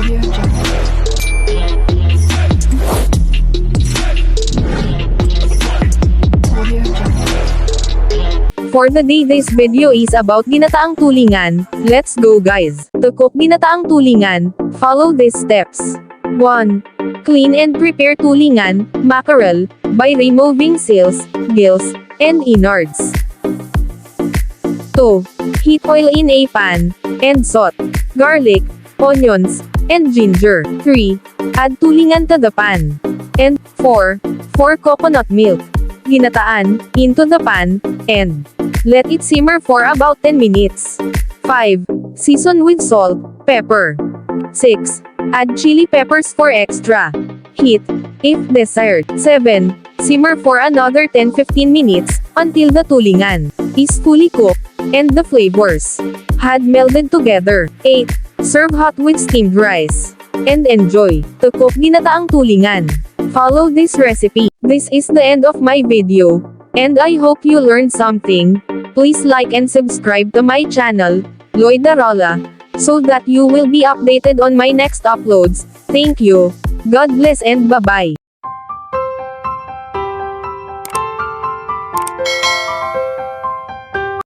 For the day, this video is about ginataang tulingan. Let's go guys! To cook ginataang tulingan, follow these steps. 1. Clean and prepare tulingan, mackerel, by removing scales, gills, and innards. 2. Heat oil in a pan, and salt, garlic, onions, and ginger. 3. Add tulingan to the pan. And 4. Pour coconut milk, ginataan, into the pan, and let it simmer for about 10 minutes. 5. Season with salt, pepper. 6. Add chili peppers for extra heat, if desired. 7. Simmer for another 10-15 minutes, until the tulingan is fully cooked, and the flavors had melded together. 8. Serve hot with steamed rice. And enjoy. To cook ginataang tulingan, follow this recipe. This is the end of my video, and I hope you learned something. Please like and subscribe to my channel, Lloyd Darola, so that you will be updated on my next uploads. Thank you. God bless and bye-bye.